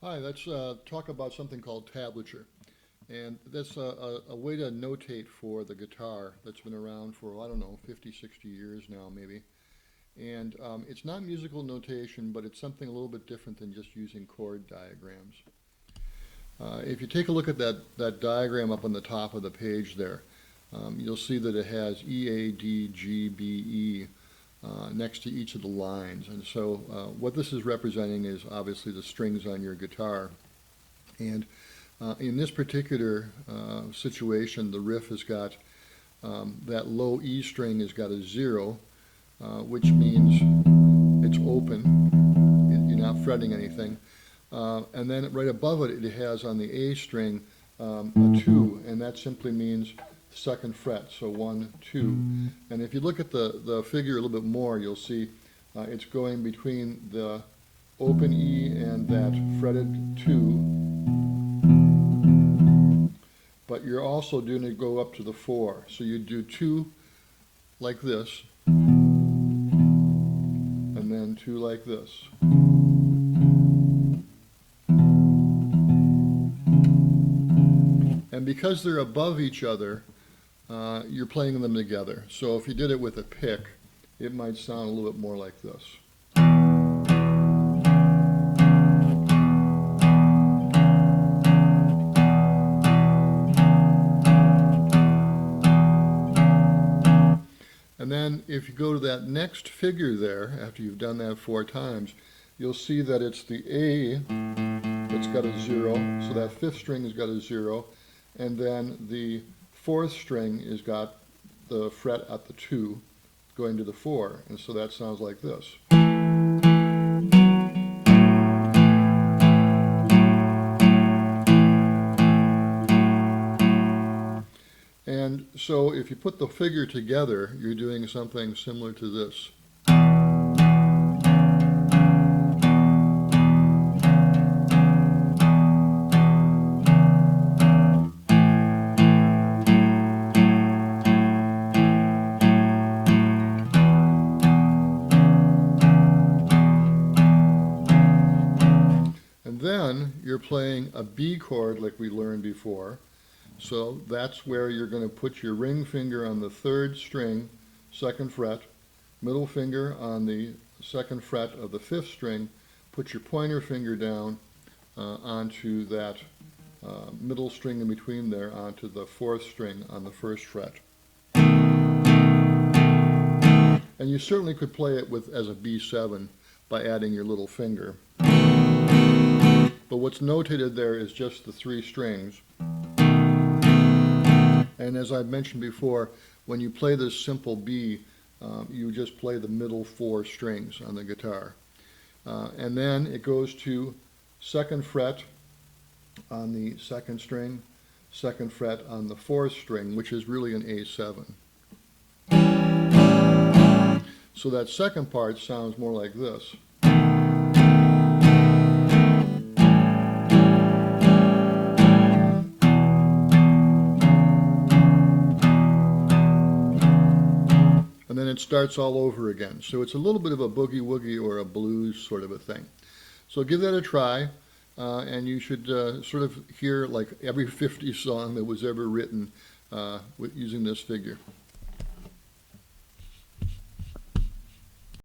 Hi, let's talk about something called tablature. And that's a way to notate for the guitar that's been around for, I don't know, 50, 60 years now maybe. And it's not musical notation, but it's something a little bit different than just using chord diagrams. If you take a look at that diagram up on the top of the page there, you'll see that it has E, A, D, G, B, E next to each of the lines. And so what this is representing is obviously the strings on your guitar. And in this particular situation, the riff has got that low E string has got a 0, which means it's open, you're not fretting anything. And then right above it, it has on the A string a 2, and that simply means second fret, so 1, 2. And if you look at the figure a little bit more, you'll see it's going between the open E and that fretted 2, but you're also doing it go up to the 4. So you do 2 like this, and then 2 like this. And because they're above each other, you're playing them together. So if you did it with a pick, it might sound a little bit more like this. And then if you go to that next figure there, after you've done that 4 times, you'll see that it's the A that's got a 0, so that 5th string has got a 0, and then the 4th string has got the fret at the 2 going to the 4, and so that sounds like this. And so if you put the figure together, you're doing something similar to this. Then you're playing a B chord like we learned before. So that's where you're going to put your ring finger on the 3rd string, 2nd fret, middle finger on the 2nd fret of the 5th string, put your pointer finger down onto that middle string in between there onto the 4th string on the 1st fret. And you certainly could play it as a B7 by adding your little finger. But what's notated there is just the 3 strings. And as I've mentioned before, when you play this simple B, you just play the middle 4 strings on the guitar. And then it goes to 2nd fret on the 2nd string, 2nd fret on the 4th string, which is really an A7. So that second part sounds more like this. And then it starts all over again. So it's a little bit of a boogie woogie or a blues sort of a thing. So give that a try, and you should sort of hear like every 50 song that was ever written using this figure.